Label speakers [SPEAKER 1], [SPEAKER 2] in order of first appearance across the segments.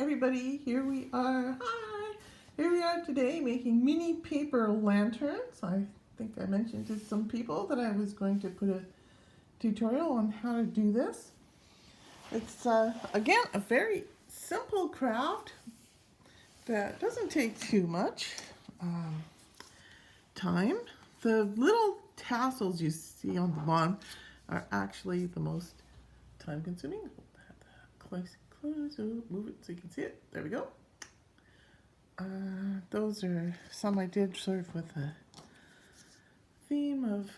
[SPEAKER 1] everybody, here we are. Hi! Here we are today making mini paper lanterns. I think I mentioned to some people that I was going to put a tutorial on how to do this. It's, again, a very simple craft that doesn't take too much time. The little tassels you see on the bottom are actually the most time consuming. Close, move it so you can see it. There we go. Those are some I did sort of with a theme of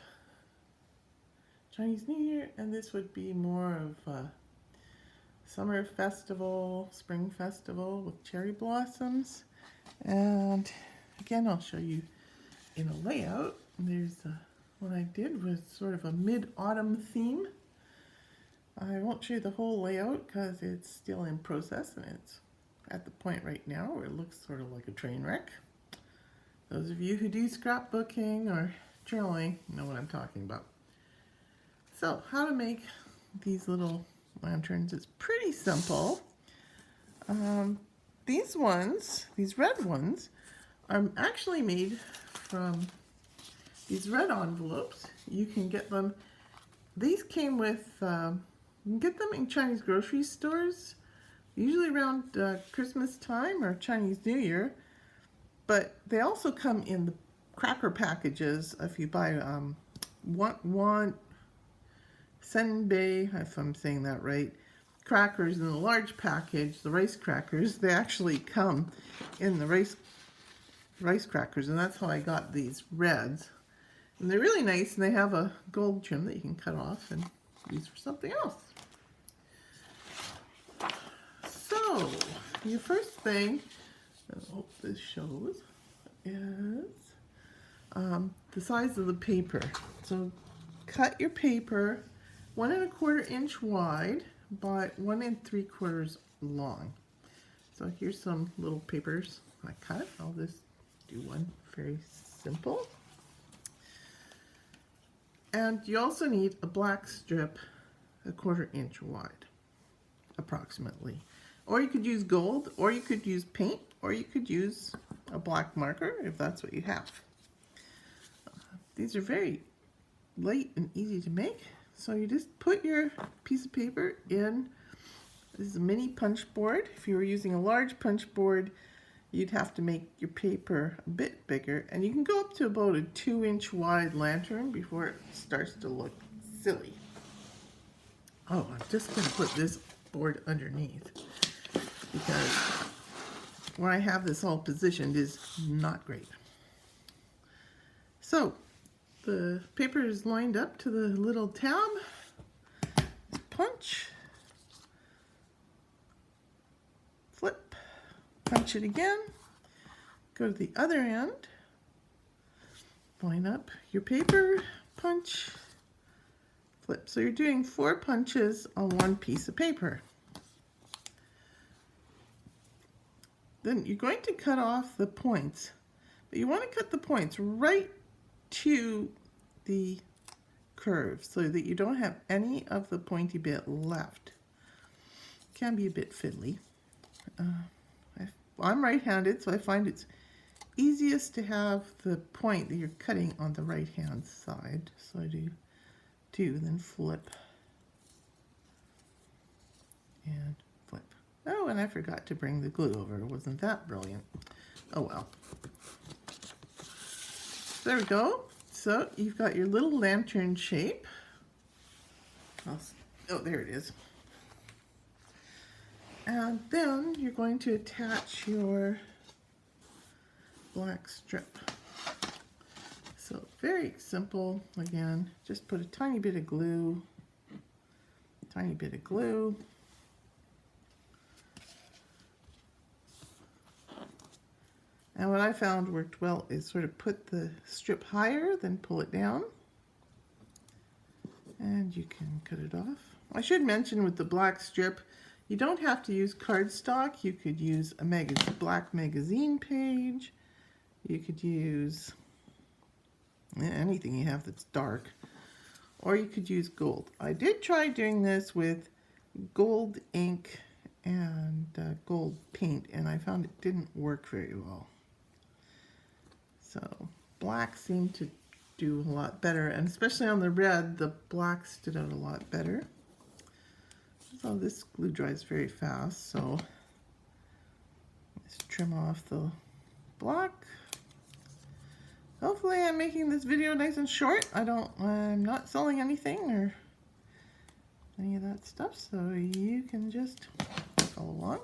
[SPEAKER 1] Chinese New Year, and this would be more of a summer festival, spring festival with cherry blossoms. And again, I'll show you in a layout. There's what I did was sort of a mid-autumn theme. I won't show you the whole layout because it's still in process and it's at the point right now where it looks sort of like a train wreck. Those of you who do scrapbooking or journaling know what I'm talking about. So how to make these little lanterns is pretty simple. These red ones, are actually made from these red envelopes. You can get them, these came with, you can get them in Chinese grocery stores, usually around Christmas time or Chinese New Year, but they also come in the cracker packages. If you buy senbei, if I'm saying that right, crackers in a large package, the rice crackers, they actually come in the rice crackers, and that's how I got these reds. And they're really nice, and they have a gold trim that you can cut off and use for something else. So, your first thing, I hope this shows, is the size of the paper. So, cut your paper 1 1/4 inch wide by 1 3/4 long. So here's some little papers I cut. I'll just do one very simple. And you also need a black strip 1/4 inch wide, approximately. Or you could use gold, or you could use paint, or you could use a black marker if that's what you have. These are very light and easy to make. So you just put your piece of paper in. This is a mini punch board. If you were using a large punch board, you'd have to make your paper a bit bigger, and you can go up to about a 2-inch wide lantern before it starts to look silly. Oh, I'm just going to put this board underneath because where I have this all positioned is not great. So the paper is lined up to the little tab. Punch, flip, punch it again, go to the other end, line up your paper, punch, flip. So you're doing 4 punches on one piece of paper. Then you're going to cut off the points, but you want to cut the points right to the curve so that you don't have any of the pointy bit left. Can be a bit fiddly. I'm right-handed, so I find it's easiest to have the point that you're cutting on the right-hand side. So I do 2, then flip and flip. Oh, and I forgot to bring the glue over. Wasn't that brilliant? Oh well. There we go. So you've got your little lantern shape. Oh, there it is. And then you're going to attach your black strip. So very simple. Again, just put a tiny bit of glue, And what I found worked well is sort of put the strip higher, then pull it down. And you can cut it off. I should mention with the black strip, you don't have to use cardstock. You could use a black magazine page. You could use anything you have that's dark. Or you could use gold. I did try doing this with gold ink and gold paint, and I found it didn't work very well. So black seemed to do a lot better, and especially on the red, the black stood out a lot better. So this glue dries very fast, so let's trim off the black. Hopefully I'm making this video nice and short. I'm not selling anything or any of that stuff, so you can just follow along.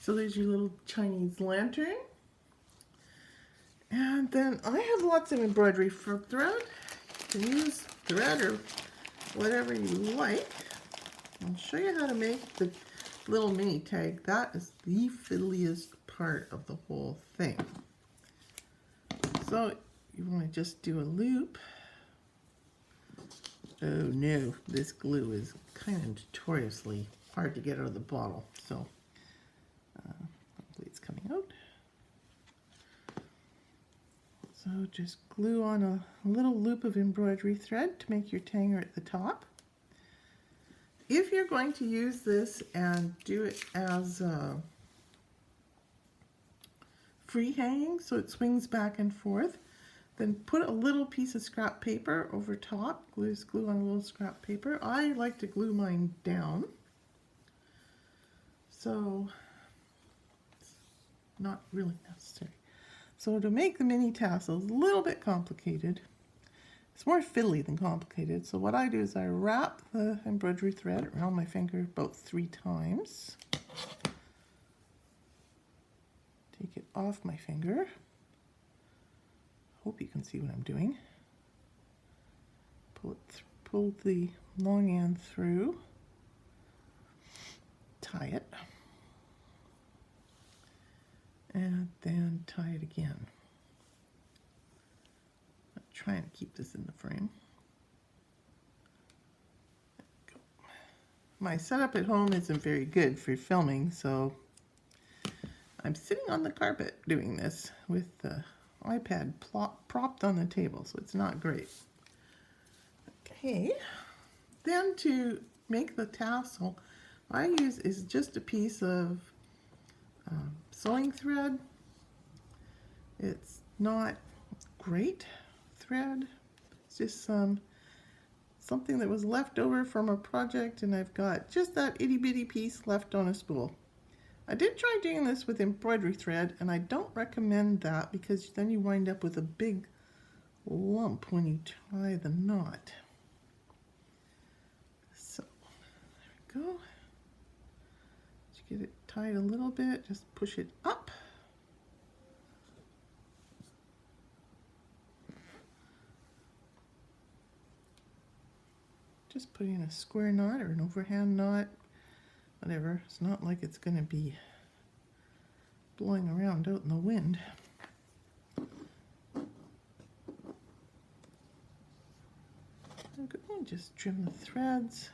[SPEAKER 1] So there's your little Chinese lantern. And then I have lots of embroidery for thread. You can use thread or whatever you like. I'll show you how to make the little mini tag. That is the fiddliest part of the whole thing. So you want to just do a loop. Oh no, this glue is kind of notoriously hard to get out of the bottle. So hopefully it's coming out. So just glue on a little loop of embroidery thread to make your tanger at the top. If you're going to use this and do it as free hanging, so it swings back and forth, then put a little piece of scrap paper over top. Glue on a little scrap paper. I like to glue mine down, so it's not really necessary. So to make the mini tassels, a little bit complicated. It's more fiddly than complicated. So what I do is I wrap the embroidery thread around my finger about 3 times. Take it off my finger. Hope you can see what I'm doing. Pull the long end through. Tie it. And then tie it again. I'm trying to keep this in the frame. My setup at home isn't very good for filming, so I'm sitting on the carpet doing this with the iPad propped on the table, so it's not great. Okay, then to make the tassel, I use is just a piece of sewing thread. It's not great thread. It's just something that was left over from a project, and I've got just that itty bitty piece left on a spool. I did try doing this with embroidery thread, and I don't recommend that because then you wind up with a big lump when you tie the knot. So there we go. Just get it tied a little bit, just push it up. Just put in a square knot or an overhand knot, whatever. It's not like it's going to be blowing around out in the wind. And just trim the threads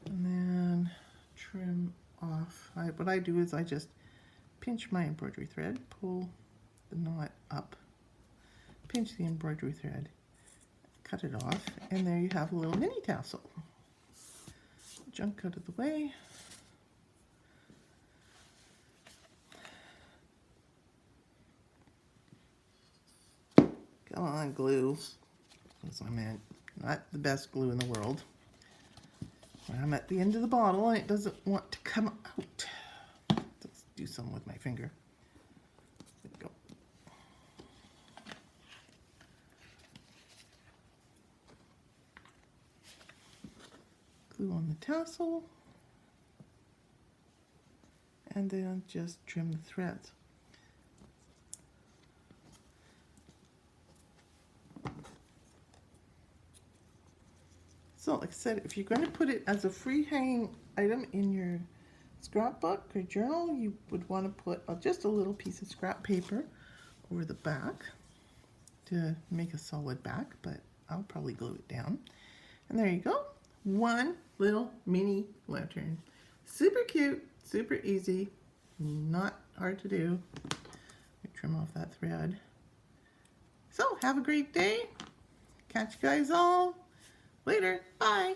[SPEAKER 1] and then trim off. What I do is I just pinch my embroidery thread, pull the knot up, pinch the embroidery thread, cut it off, and there you have a little mini tassel. Junk out of the way. Come on, glue. That's what I meant. Not the best glue in the world. I'm at the end of the bottle and it doesn't want to come out. Let's do some with my finger. There we go. Glue on the tassel. And then just trim the threads. So like I said, if you're going to put it as a free hanging item in your scrapbook or journal, you would want to put just a little piece of scrap paper over the back to make a solid back, but I'll probably glue it down. And there you go. One little mini lantern. Super cute, super easy, not hard to do. Trim off that thread. So have a great day. Catch you guys all later. Bye.